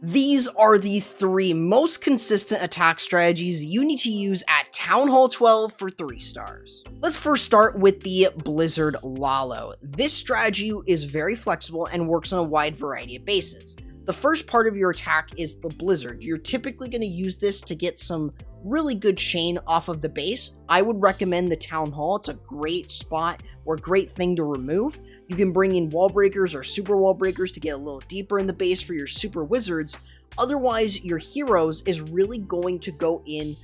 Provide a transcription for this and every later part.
These are the 3 most consistent attack strategies you need to use at Town Hall 12 for 3 stars. Let's first start with the Blizzard Lalo. This strategy is very flexible and works on a wide variety of bases. The first part of your attack is the Blizzard. You're typically going to use this to get some really good chain off of the base. I would recommend the Town Hall. It's a great spot or great thing to remove. You can bring in wall breakers or super wall breakers to get a little deeper in the base for your super wizards. Otherwise, your heroes is really going to go in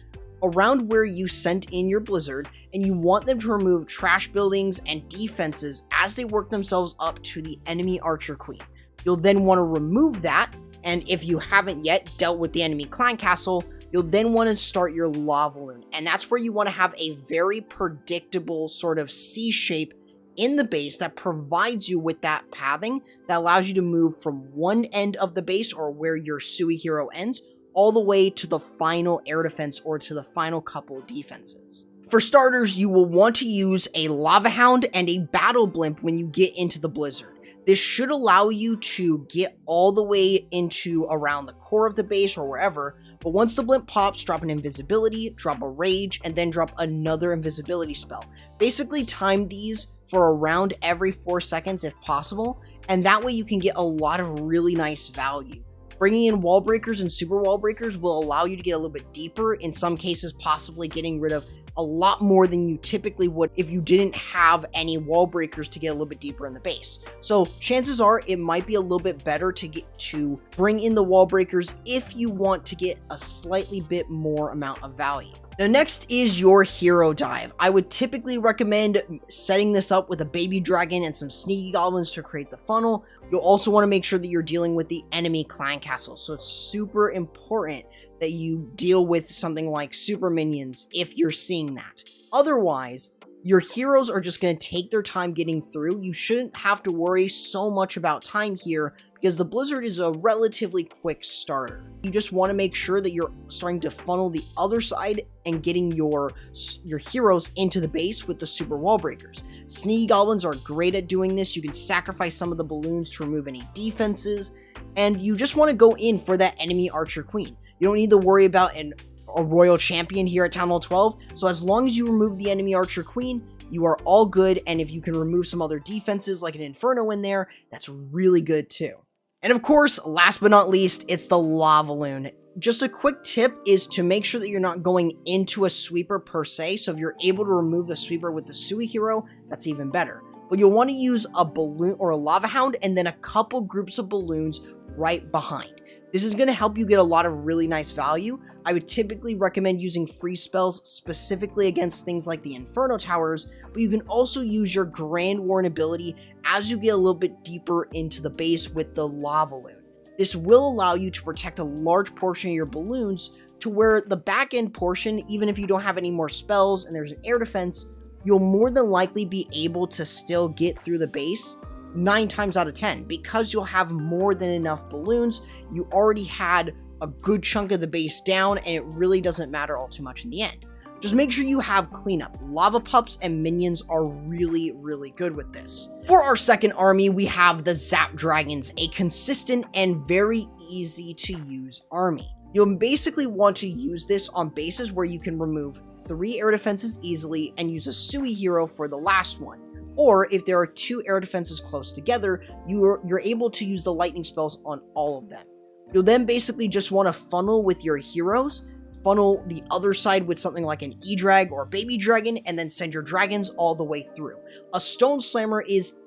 around where you sent in your Blizzard, and you want them to remove trash buildings and defenses as they work themselves up to the enemy Archer Queen. You'll then want to remove that, and if you haven't yet dealt with the enemy clan castle, you'll then want to start your lava loon, and that's where you want to have a very predictable sort of C shape in the base that provides you with that pathing that allows you to move from one end of the base, or where your Sui hero ends, all the way to the final air defense or to the final couple defenses. For starters, you will want to use a Lava Hound and a Battle Blimp when you get into the Blizzard. This should allow you to get all the way into around the core of the base or wherever, but once the blimp pops, drop an invisibility, drop a rage, and then drop another invisibility spell. Basically time these for around every 4 seconds if possible, and that way you can get a lot of really nice value. Bringing in wall breakers and super wall breakers will allow you to get a little bit deeper, in some cases possibly getting rid of a lot more than you typically would if you didn't have any wall breakers to get a little bit deeper in the base. So chances are it might be a little bit better to bring in the wall breakers if you want to get a slightly bit more amount of value. Now next is your hero dive. I would typically recommend setting this up with a baby dragon and some sneaky goblins to create the funnel. You'll also want to make sure that you're dealing with the enemy clan castle, so it's super important that you deal with something like super minions if you're seeing that. Otherwise, your heroes are just going to take their time getting through. You shouldn't have to worry so much about time here because the Blizzard is a relatively quick starter. You just want to make sure that you're starting to funnel the other side and getting your heroes into the base with the super wall breakers. Sneaky goblins are great at doing this. You can sacrifice some of the balloons to remove any defenses, and you just want to go in for that enemy Archer Queen. You don't need to worry about a royal champion here at Town Hall 12, so as long as you remove the enemy Archer Queen, you are all good, and if you can remove some other defenses like an Inferno in there, that's really good too. And of course, last but not least, it's the Lava Loon. Just a quick tip is to make sure that you're not going into a sweeper per se, so if you're able to remove the sweeper with the Sui hero, that's even better. But you'll want to use a balloon or a Lava Hound and then a couple groups of balloons right behind. This is going to help you get a lot of really nice value. I would typically recommend using freeze spells specifically against things like the Inferno Towers, but you can also use your Grand Warren ability as you get a little bit deeper into the base with the Lava Loon. This will allow you to protect a large portion of your balloons to where the back end portion, even if you don't have any more spells and there's an air defense, you'll more than likely be able to still get through the base 9 times out of 10, because you'll have more than enough balloons. You already had a good chunk of the base down, and it really doesn't matter all too much in the end. Just make sure you have cleanup. Lava pups and minions are really, really good with this. For our second army, we have the Zap Dragons, a consistent and very easy to use army. You'll basically want to use this on bases where you can remove 3 air defenses easily and use a Sui hero for the last one. Or if there are 2 air defenses close together, you're able to use the lightning spells on all of them. You'll then basically just want to funnel with your heroes, funnel the other side with something like an E-Drag or Baby Dragon, and then send your dragons all the way through. A Stone Slammer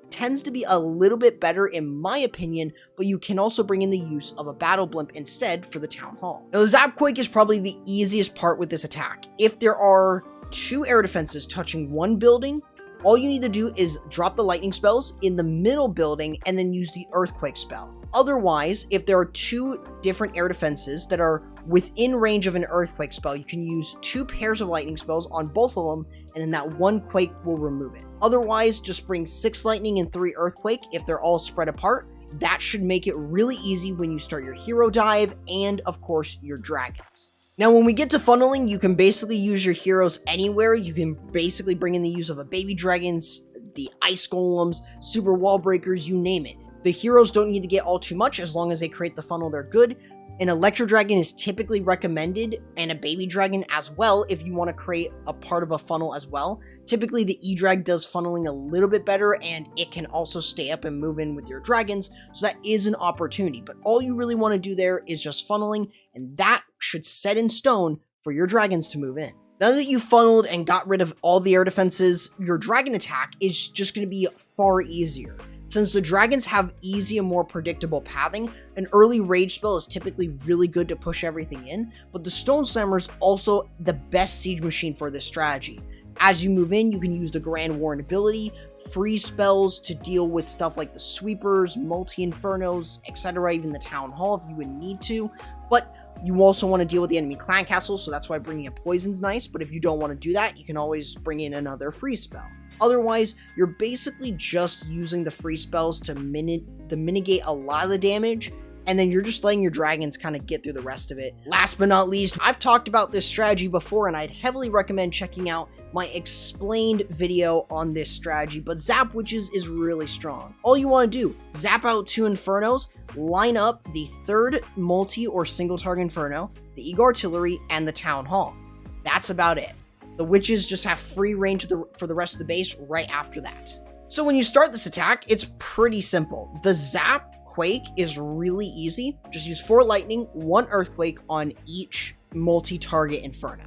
tends to be a little bit better in my opinion, but you can also bring in the use of a Battle Blimp instead for the Town Hall. Now the Zap Quake is probably the easiest part with this attack. If there are 2 air defenses touching one building, all you need to do is drop the lightning spells in the middle building and then use the earthquake spell. Otherwise, if there are 2 different air defenses that are within range of an earthquake spell, you can use 2 pairs of lightning spells on both of them, and then that one quake will remove it. Otherwise, just bring 6 lightning and 3 earthquake if they're all spread apart. That should make it really easy when you start your hero dive and, of course, your dragons. Now, when we get to funneling, you can basically use your heroes anywhere. You can basically bring in the use of a baby dragons, the ice golems, super wall breakers, you name it. The heroes don't need to get all too much. As long as they create the funnel, they're good. An Electro Dragon is typically recommended, and a Baby Dragon as well if you want to create a part of a funnel as well. Typically the E-Drag does funneling a little bit better, and it can also stay up and move in with your dragons, so that is an opportunity. But all you really want to do there is just funneling, and that should set in stone for your dragons to move in. Now that you've funneled and got rid of all the air defenses, your dragon attack is just going to be far easier. Since the dragons have easy and more predictable pathing, an early rage spell is typically really good to push everything in, but the Stone Slammer is also the best siege machine for this strategy. As you move in, you can use the Grand Warren ability, free spells to deal with stuff like the Sweepers, Multi-Infernos, etc., even the Town Hall if you would need to, but you also want to deal with the enemy clan castle, so that's why bringing a poison's nice, but if you don't want to do that, you can always bring in another free spell. Otherwise, you're basically just using the free spells to mitigate a lot of the damage, and then you're just letting your dragons kind of get through the rest of it. Last but not least, I've talked about this strategy before, and I'd heavily recommend checking out my explained video on this strategy, but Zap Witches is really strong. All you want to do, zap out 2 Infernos, line up the 3rd multi or single target Inferno, the Eagle Artillery, and the Town Hall. That's about it. The Witches just have free reign for the rest of the base right after that. So when you start this attack, it's pretty simple. The Zap Quake is really easy. Just use 4 Lightning, 1 Earthquake on each multi-target Inferno.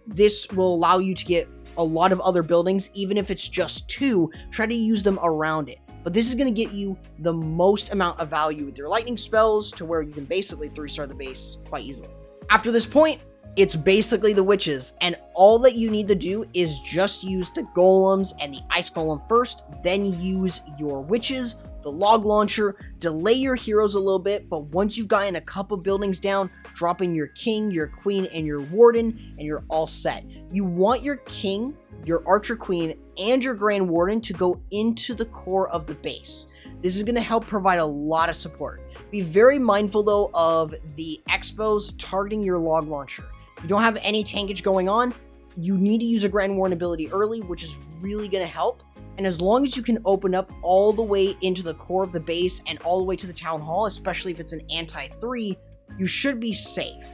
This will allow you to get a lot of other buildings, even if it's just 2, try to use them around it. But this is going to get you the most amount of value with your lightning spells to where you can basically 3-star the base quite easily. After this point, it's basically the Witches, and all that you need to do is just use the Golems and the Ice Golem first, then use your Witches, the Log Launcher, delay your heroes a little bit, but once you've gotten a couple buildings down, drop in your King, your Queen, and your Warden, and you're all set. You want your King, your Archer Queen, and your Grand Warden to go into the core of the base. This is going to help provide a lot of support. Be very mindful though of the Expos targeting your Log Launcher. If you don't have any tankage going on, you need to use a Grand Warden ability early, which is really going to help. And as long as you can open up all the way into the core of the base and all the way to the Town Hall, especially if it's an anti-3, you should be safe.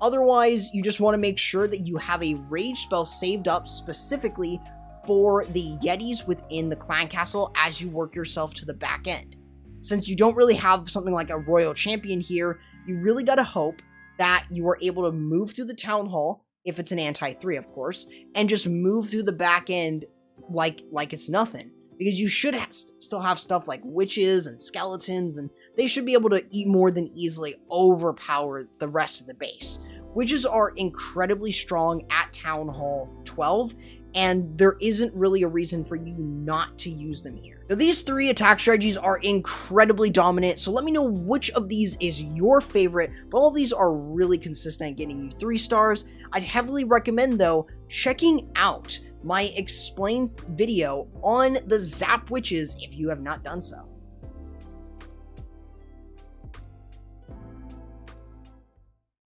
Otherwise, you just want to make sure that you have a rage spell saved up specifically for the Yetis within the clan castle as you work yourself to the back end. Since you don't really have something like a Royal Champion here, you really got to hope that you are able to move through the Town Hall, if it's an anti-3 of course, and just move through the back end like it's nothing. Because you should still have stuff like Witches and Skeletons, and they should be able to more than easily overpower the rest of the base. Witches are incredibly strong at Town Hall 12, and there isn't really a reason for you not to use them here. Now, these 3 attack strategies are incredibly dominant, so let me know which of these is your favorite, but all of these are really consistent at getting you 3 stars. I'd heavily recommend, though, checking out my explained video on the Zap Witches if you have not done so.